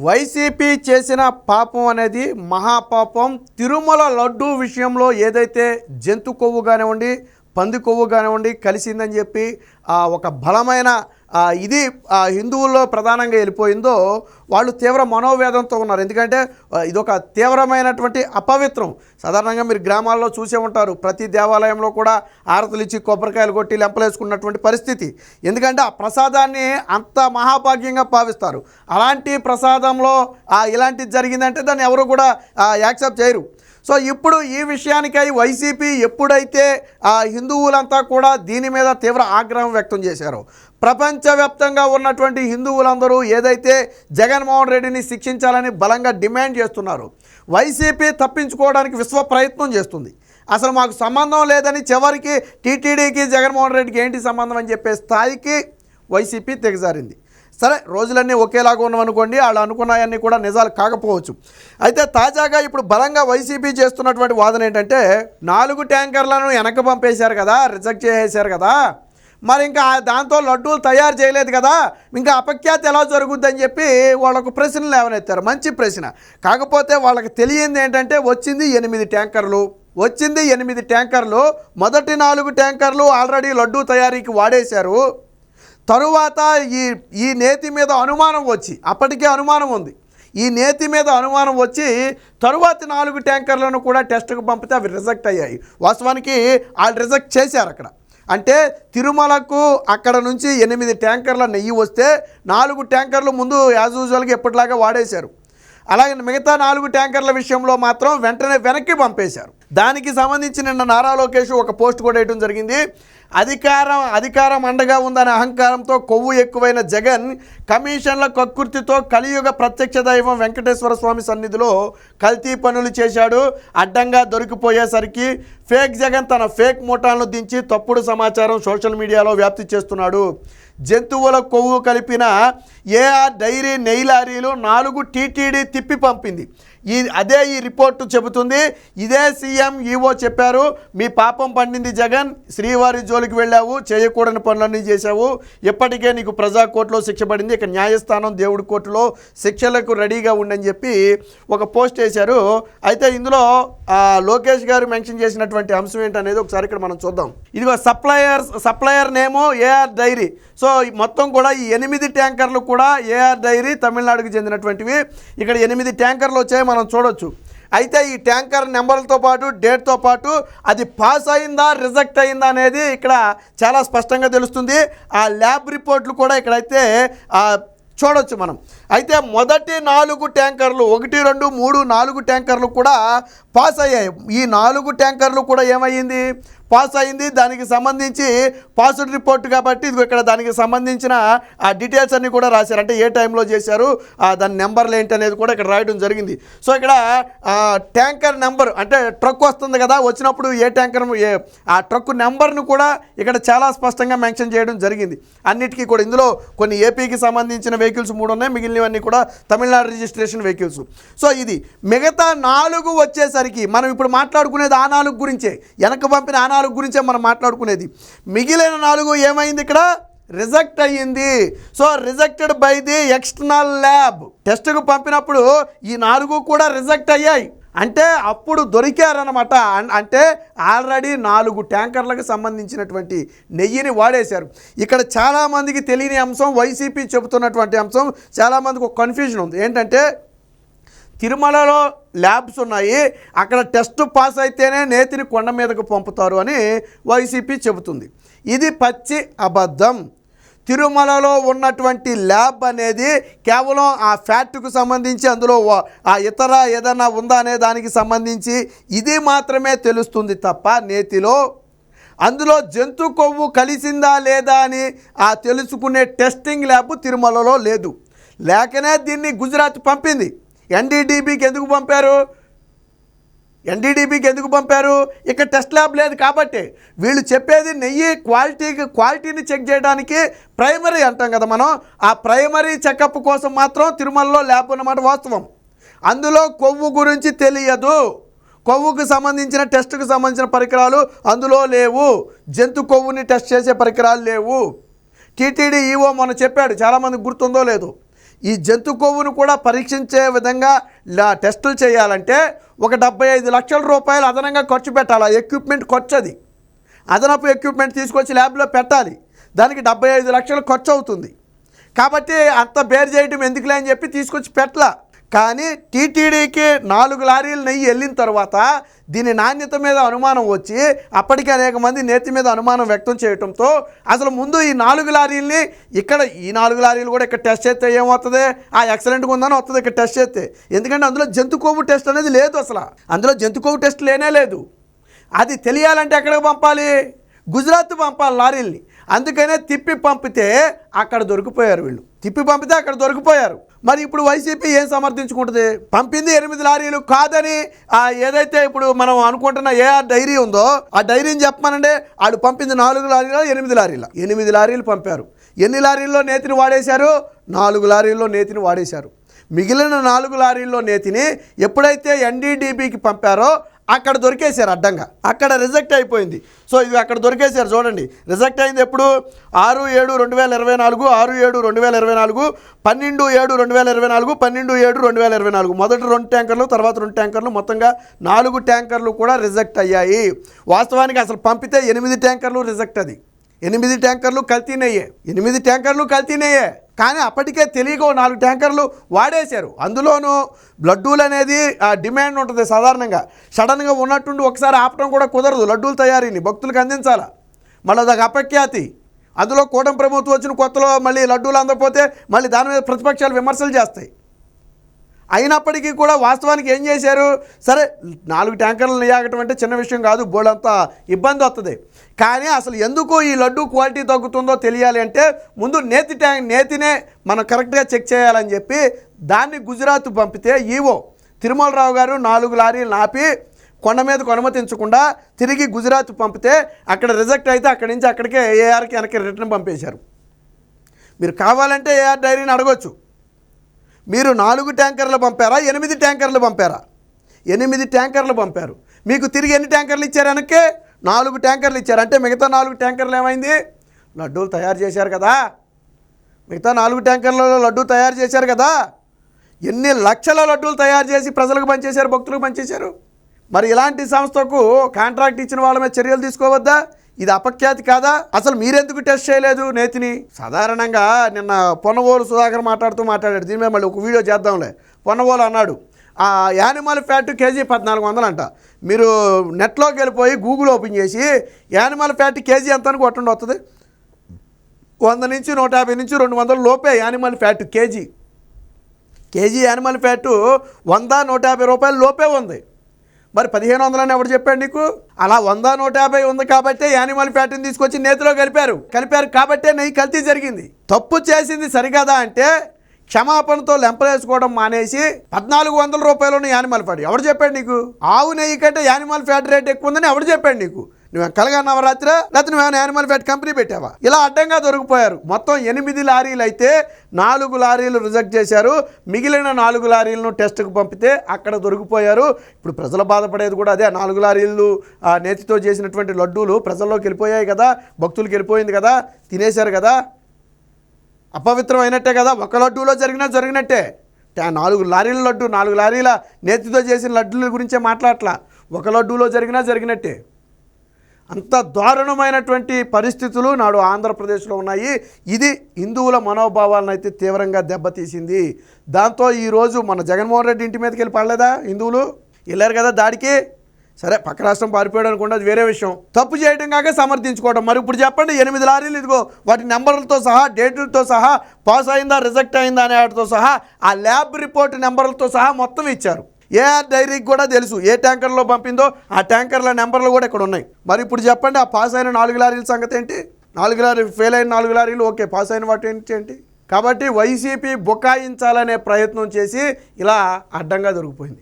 YCP చేసిన పాపం అనేది మహాపాపం. తిరుమల లడ్డూ విషయంలో ఏదైతే జంతు కొవ్వు కానివ్వండి, పంది కొవ్వు కానివ్వండి కలిసిందని చెప్పి ఒక బలమైన ఇది హిందువుల్లో ప్రధానంగా వెళ్ళిపోయిందో వాళ్ళు తీవ్ర మనోవేదంతో ఉన్నారు. ఎందుకంటే ఇదొక తీవ్రమైనటువంటి అపవిత్రం. సాధారణంగా మీరు గ్రామాల్లో చూసే ఉంటారు, ప్రతి దేవాలయంలో కూడా ఆరతులు ఇచ్చి కొబ్బరికాయలు కొట్టి లెంపలేసుకున్నటువంటి పరిస్థితి. ఎందుకంటే ఆ ప్రసాదాన్ని అంత మహాభాగ్యంగా భావిస్తారు. అలాంటి ప్రసాదంలో ఇలాంటిది జరిగిందంటే దాన్ని ఎవరు కూడా యాక్సెప్ట్ చేయరు. సో ఇప్పుడు ఈ విషయానికై వైసీపీ ఎప్పుడైతే హిందువులంతా కూడా దీని మీద తీవ్ర ఆగ్రహం వ్యక్తం చేశారో, ప్రపంచవ్యాప్తంగా ఉన్నటువంటి హిందువులందరూ ఏదైతే జగన్మోహన్ రెడ్డిని శిక్షించాలని బలంగా డిమాండ్ చేస్తున్నారు, వైసీపీ తప్పించుకోవడానికి విశ్వ ప్రయత్నం చేస్తుంది. అసలు మాకు సంబంధం లేదని చివరికి టీటీడీకి జగన్మోహన్ రెడ్డికి ఏంటి సంబంధం అని చెప్పే స్థాయికి వైసీపీ దిగజారింది. సరే, రోజులన్నీ ఒకేలాగా ఉన్నామనుకోండి, వాళ్ళు అనుకున్నాయన్నీ కూడా నిజాలు కాకపోవచ్చు. అయితే తాజాగా ఇప్పుడు బలంగా వైసీపీ చేస్తున్నటువంటి వాదన ఏంటంటే, 4 ట్యాంకర్లను వెనక్కి పంపేశారు కదా, రిజెక్ట్ చేసేశారు కదా, మరి ఇంకా దాంతో లడ్డూలు తయారు చేయలేదు కదా, ఇంకా అపఖ్యాతి ఎలా జరుగుద్దని చెప్పి వాళ్ళకు ప్రశ్నలు లేవనెత్తారు. మంచి ప్రశ్న. కాకపోతే వాళ్ళకి తెలియంది ఏంటంటే వచ్చింది 8 ట్యాంకర్లు. మొదటి 4 ట్యాంకర్లు ఆల్రెడీ లడ్డూ తయారీకి వాడేశారు. తరువాత ఈ నేతి మీద అనుమానం వచ్చి, అప్పటికే అనుమానం ఉంది, ఈ నేతి మీద అనుమానం వచ్చి తరువాత 4 ట్యాంకర్లను కూడా టెస్ట్కు పంపితే అవి రిజెక్ట్ అయ్యాయి. వాస్తవానికి వాళ్ళు రిజెక్ట్ చేశారు అక్కడ. అంటే తిరుమలకు అక్కడ నుంచి 8 ట్యాంకర్ల నెయ్యి వస్తే 4 ట్యాంకర్లు ముందు యాజ్ యూజువల్గా ఎప్పటిలాగా వాడేశారు. అలాగే మిగతా 4 ట్యాంకర్ల విషయంలో మాత్రం వెంటనే వెనక్కి పంపేశారు. దానికి సంబంధించి నిన్న నారా లోకేష్ ఒక పోస్ట్ కూడా వేయడం జరిగింది. అధికారం అండగా ఉందనే అహంకారంతో కొవ్వు ఎక్కువైన జగన్ కమిషన్ల కక్కుర్తితో కలియుగ ప్రత్యక్ష దైవం వెంకటేశ్వర స్వామి సన్నిధిలో కల్తీ పనులు చేశాడు. అడ్డంగా దొరికిపోయేసరికి ఫేక్ జగన్ తన ఫేక్ మోటార్లను దించి తప్పుడు సమాచారం సోషల్ మీడియాలో వ్యాప్తి చేస్తున్నాడు. జంతువుల కొవ్వు కలిపిన ఏఆర్ డైరీ నెయ్యి లారీలు 4 టీటీడీ తిప్పి పంపింది. అదే ఈ రిపోర్టు చెబుతుంది. ఇదే సీఎం ఈవో చెప్పారు, మీ పాపం పండింది జగన్, శ్రీవారి జోలికి వెళ్ళావు, చేయకూడని పనులన్నీ చేశావు, ఇప్పటికే నీకు ప్రజా కోర్టులో శిక్ష పడింది, ఇక న్యాయస్థానం దేవుడి కోర్టులో శిక్షలకు రెడీగా ఉండని చెప్పి ఒక పోస్ట్ వేశారు. అయితే ఇందులో లోకేష్ గారు మెన్షన్ చేసినటువంటి అంశం ఏంటనేది ఒకసారి ఇక్కడ మనం చూద్దాం. ఇదిగో సప్లయర్ నేమో ఏఆర్ డైరీ. సో మొత్తం కూడా ఈ 8 ట్యాంకర్లు కూడా ఏఆర్ డైరీ తమిళనాడుకు చెందినటువంటివి. ఇక్కడ 8 ట్యాంకర్లు వచ్చాయి, మనం చూడొచ్చు. అయితే ఈ ట్యాంకర్ నెంబర్లతో పాటు డేట్తో పాటు అది పాస్ అయిందా రిజెక్ట్ అయిందా అనేది ఇక్కడ చాలా స్పష్టంగా తెలుస్తుంది. ఆ ల్యాబ్ రిపోర్ట్లు కూడా ఇక్కడైతే చూడొచ్చు మనం. అయితే మొదటి 4 ట్యాంకర్లు 1, 2, 3, 4 ట్యాంకర్లు కూడా పాస్ అయ్యాయి. ఈ 4 ట్యాంకర్లు కూడా ఏమయ్యింది, పాస్ అయింది. దానికి సంబంధించి పాస్డ్ రిపోర్ట్ కాబట్టి ఇది ఇక్కడ దానికి సంబంధించిన డీటెయిల్స్ అన్నీ కూడా రాశారు. అంటే ఏ టైంలో చేశారు, దాని నెంబర్లు ఏంటి అనేది కూడా ఇక్కడ రాయడం జరిగింది. సో ఇక్కడ ట్యాంకర్ నెంబర్ అంటే ట్రక్ వస్తుంది కదా, వచ్చినప్పుడు ఏ ట్యాంకర్ ఆ ట్రక్ నెంబర్ను కూడా ఇక్కడ చాలా స్పష్టంగా మెన్షన్ చేయడం జరిగింది. అన్నిటికీ కూడా ఇందులో కొన్ని ఏపీకి సంబంధించిన వెహికల్స్ 3 ఉన్నాయి, మిగిలినవన్నీ కూడా తమిళనాడు రిజిస్ట్రేషన్ వెహికల్స్. సో ఇది మిగతా 4 వచ్చేసరికి మనం ఇప్పుడు మాట్లాడుకునేది ఆ 4 గురించే, వెనక పంపిన ఆ 4 గురించే మనం మాట్లాడుకునేది. మిగిలిన 4 ఏమైంది, ఇక్కడ రిజెక్ట్ అయ్యింది. So rejected by the external lab. టెస్ట్కు పంపినప్పుడు ఈ 4 కూడా రిజెక్ట్ అయ్యాయి. అంటే అప్పుడు దొరికారనమాట. అంటే ఆల్రెడీ 4 ట్యాంకర్లకు సంబంధించినటువంటి నెయ్యిని వాడేశారు. ఇక్కడ చాలామందికి తెలియని అంశం, వైసీపీ చెబుతున్నటువంటి అంశం, చాలామందికి ఒక కన్ఫ్యూజన్ ఉంది. ఏంటంటే తిరుమలలో ల్యాబ్స్ ఉన్నాయి, అక్కడ టెస్ట్ పాస్ అయితేనే నేతిని కొండ మీదకు పంపుతారు అని వైసీపీ చెబుతుంది. ఇది పచ్చి అబద్ధం. తిరుమలలో ఉన్నటువంటి ల్యాబ్ అనేది కేవలం ఆ ఫ్యాట్కు సంబంధించి, అందులో ఇతర ఏదైనా ఉందా అనే దానికి సంబంధించి ఇది మాత్రమే తెలుస్తుంది తప్ప నేతిలో అందులో జంతు కొవ్వు కలిసిందా లేదా అని తెలుసుకునే టెస్టింగ్ ల్యాబ్ తిరుమలలో లేదు. లేకనే దీన్ని గుజరాత్ పంపింది. ఎన్డీడీబీకి ఎందుకు పంపారు? ఇక్కడ టెస్ట్ ల్యాబ్ లేదు కాబట్టి. వీళ్ళు చెప్పేది నెయ్యి క్వాలిటీని చెక్ చేయడానికి ప్రైమరీ అంటాం కదా మనం, ఆ ప్రైమరీ చెకప్ కోసం మాత్రం తిరుమలలో ల్యాబ్ అన్నమాట వాస్తవం. అందులో కొవ్వు గురించి తెలియదు, కొవ్వుకు సంబంధించిన టెస్ట్కు సంబంధించిన పరికరాలు అందులో లేవు, జంతు కొవ్వుని టెస్ట్ చేసే పరికరాలు లేవు. టీటీడీ ఈవో మొన్న చెప్పాడు, చాలామందికి గుర్తుందో లేదు, ఈ జంతు కొవ్వును కూడా పరీక్షించే విధంగా టెస్టులు చేయాలంటే ఒక 75 లక్షల రూపాయలు అదనంగా ఖర్చు పెట్టాలి. ఎక్విప్మెంట్ ఖర్చు, అది అదనపు ఎక్విప్మెంట్ తీసుకొచ్చి ల్యాబ్లో పెట్టాలి. దానికి 75 లక్షలు ఖర్చు అవుతుంది. కాబట్టి అంత బేర్ చేయడం ఎందుకులే అని చెప్పి తీసుకొచ్చి పెట్టలా. కానీ టీటీడీకి 4 లారీలు నెయ్యి వెళ్ళిన తర్వాత దీని నాణ్యత మీద అనుమానం వచ్చి అప్పటికే అనేక మంది నేతి మీద అనుమానం వ్యక్తం చేయడంతో అసలు ముందు ఈ 4 లారీలని ఇక్కడ ఈ 4 లారీలు కూడా ఇక్కడ టెస్ట్ చేస్తే ఏమవుతుంది, ఆ ఎక్సలెంట్గా ఉందని వస్తుంది ఇక్కడ టెస్ట్ చేస్తే. ఎందుకంటే అందులో జంతు కొవ్వు టెస్ట్ అనేది లేదు, అసలు అందులో జంతు కొవ్వు టెస్ట్ లేనే లేదు. అది తెలియాలంటే ఎక్కడికి పంపాలి, గుజరాత్ పంపాలి లారీల్ని. అందుకనే తిప్పి పంపితే అక్కడ దొరికిపోయారు వీళ్ళు, తిప్పి పంపితే అక్కడ దొరికిపోయారు. మరి ఇప్పుడు వైసీపీ ఏం సమర్థించుకుంటుంది, పంపింది 8 లారీలు కాదని ఏదైతే ఇప్పుడు మనం అనుకుంటున్న ఏఆర్ డైరీ ఉందో ఆ డైరీని చెప్పమనండి. వాళ్ళు పంపింది 4 లారీలు 8 లారీల 8 లారీలు పంపారు. ఎన్ని లారీల్లో నేతిని వాడేశారు, 4 లారీల్లో నేతిని వాడేశారు. మిగిలిన 4 లారీల్లో నేతిని ఎప్పుడైతే ఎన్డీడీబీకి పంపారో అక్కడ దొరికేశారు అడ్డంగా, అక్కడ రిజెక్ట్ అయిపోయింది. సో ఇది అక్కడ దొరికేశారు చూడండి. రిజెక్ట్ అయింది ఎప్పుడు, 6/7/2024, 6/7/2024, 12/7/2024, 12/7/2024. మొదటి 2 ట్యాంకర్లు, తర్వాత 2 ట్యాంకర్లు, మొత్తంగా 4 ట్యాంకర్లు కూడా రిజెక్ట్ అయ్యాయి. వాస్తవానికి అసలు పంపితే 8 ట్యాంకర్లు రిజెక్ట్, అది 8 ట్యాంకర్లు కల్తీనయ్యే, 8 ట్యాంకర్లు కల్తీనయ్యే. కానీ అప్పటికే తెలియక 4 ట్యాంకర్లు వాడేశారు. అందులోనూ లడ్డూలు అనేది డిమాండ్ ఉంటుంది సాధారణంగా. సడన్గా ఉన్నట్టుండి ఒకసారి ఆపడం కూడా కుదరదు. లడ్డూల తయారీని భక్తులకు అందించాలా, మళ్ళీ అదొక అపఖ్యాతి. అందులో కూటమి ప్రభుత్వం వచ్చిన కొత్తలో మళ్ళీ లడ్డూలు అందకపోతే మళ్ళీ దాని మీద ప్రతిపక్షాలు విమర్శలు చేస్తాయి. అయినప్పటికీ కూడా వాస్తవానికి ఏం చేశారు, సరే 4 ట్యాంకర్లు నెయ్యాగటం అంటే చిన్న విషయం కాదు, బోల్డంతా ఇబ్బంది వస్తుంది. కానీ అసలు ఎందుకు ఈ లడ్డు క్వాలిటీ తగ్గుతుందో తెలియాలి అంటే ముందు నేతినే మనం కరెక్ట్గా చెక్ చేయాలని చెప్పి దాన్ని గుజరాత్ పంపితే ఈవో తిరుమలరావు గారు 4 లారీలు ఆపి కొండ మీదకు అనుమతించకుండా తిరిగి గుజరాత్ పంపితే అక్కడ రిజెక్ట్ అయితే అక్కడి నుంచి అక్కడికే ఏఆర్కి వెనక్కి రిటర్న్ పంపేశారు. మీరు కావాలంటే ఏఆర్ డైరీని అడగొచ్చు, మీరు 4 ట్యాంకర్లు పంపారా, 8 ట్యాంకర్లు పంపారా? 8 ట్యాంకర్లు పంపారు. మీకు తిరిగి ఎన్ని ట్యాంకర్లు ఇచ్చారు వెనక్కి? 4 ట్యాంకర్లు ఇచ్చారు. అంటే మిగతా 4 ట్యాంకర్లు ఏమైంది, లడ్డూలు తయారు చేశారు కదా. మిగతా 4 ట్యాంకర్లలో లడ్డూ తయారు చేశారు కదా. ఎన్ని లక్షల లడ్డూలు తయారు చేసి ప్రజలకు పనిచేశారు, భక్తులకు పనిచేశారు. మరి ఇలాంటి సంస్థకు కాంట్రాక్ట్ ఇచ్చిన వాళ్ళ మీద చర్యలు తీసుకోవద్దా? ఇది అపఖ్యాతి కాదా? అసలు మీరెందుకు టెస్ట్ చేయలేదు నేతిని? సాధారణంగా నిన్న పొన్నవోలు సుధాకర్ మాట్లాడాడు. దీని మీద మళ్ళీ ఒక వీడియో చేద్దాంలే. పొన్నవోలు అన్నాడు యానిమల్ ఫ్యాట్ కేజీ 1400 అంట. మీరు నెట్లోకి వెళ్ళిపోయి గూగుల్ ఓపెన్ చేసి యానిమల్ ఫ్యాట్ కేజీ ఎంత అని కొట్టండి, వస్తుంది 100 నుంచి 150 నుంచి 200 లోపే animal fat KG animal fat 100-150 రూపాయల లోపే ఉంది. మరి 1500 ఎవరు చెప్పాడు నీకు? అలా 100-150 ఉంది కాబట్టి యానిమల్ ఫ్యాట్ని తీసుకొచ్చి నేతిలో కలిపారు కాబట్టే నెయ్యి కల్తీ జరిగింది. తప్పు చేసింది సరికదా అంటే క్షమాపణతో లెంపలేసుకోవడం మానేసి 1400 రూపాయలు యానిమల్ ఫ్యాట్ ఎవరు చెప్పాడు నీకు? ఆవు నెయ్యి కంటే యానిమల్ ఫ్యాట్ రేట్ ఎక్కువ ఉందని ఎవరు చెప్పాడు నీకు? నువ్వు కలగన్నావా రాత్రి? లేకపోతే నువ్వేమైనా యానిమల్ ఫ్యాట్ కంపెనీ పెట్టావా? ఇలా అడ్డంగా దొరికిపోయారు. మొత్తం 8 లారీలు అయితే 4 లారీలు రిజెక్ట్ చేశారు. మిగిలిన 4 లారీలను టెస్ట్కు పంపితే అక్కడ దొరికిపోయారు. ఇప్పుడు ప్రజలు బాధపడేది కూడా అదే. 4 లారీలు నేతితో చేసినటువంటి లడ్డూలు ప్రజల్లోకి వెళ్ళిపోయాయి కదా, భక్తులకు వెళ్ళిపోయింది కదా, తినేశారు కదా, అపవిత్రం అయినట్టే కదా. ఒక లడ్డూలో జరిగినట్టే. 4 లారీల లడ్డు, 4 లారీల నేతితో చేసిన లడ్డూల గురించే మాట్లాడట్లా. ఒక లడ్డూలో జరిగినట్టే. అంత దారుణమైనటువంటి పరిస్థితులు నాడు ఆంధ్రప్రదేశ్లో ఉన్నాయి. ఇది హిందువుల మనోభావాలను అయితే తీవ్రంగా దెబ్బతీసింది. దాంతో ఈరోజు మన జగన్మోహన్ రెడ్డి ఇంటి మీదకి వెళ్ళి పడలేదా హిందువులు? వెళ్ళారు కదా దాడికి. సరే పక్క రాష్ట్రం పారిపోయాడు అనుకోండి, అది వేరే విషయం. తప్పు చేయడం కాక సమర్థించుకోవడం. మరి ఇప్పుడు చెప్పండి, 8 లారీలు ఇదిగో వాటి నెంబర్లతో సహా, డేట్లతో సహా, పాస్ అయిందా రిజెక్ట్ అయిందా అనే వాటితో సహా, ఆ ల్యాబ్ రిపోర్ట్ నెంబర్లతో సహా మొత్తం ఇచ్చారు. ఏఆర్ డైరీకి కూడా తెలుసు ఏ ట్యాంకర్లో పంపిందో ఆ ట్యాంకర్ల నెంబర్లు కూడా ఇక్కడ ఉన్నాయి. మరి ఇప్పుడు చెప్పండి, ఆ పాస్ అయిన 4 లారీల సంగతి ఏంటి? 4 లారీలు ఫెయిల్ అయిన 4 లారీలు ఓకే, పాస్ అయిన వాటి ఏంటి? కాబట్టి వైసీపీ బుకాయించాలనే ప్రయత్నం చేసి ఇలా అడ్డంగా దొరికిపోయింది.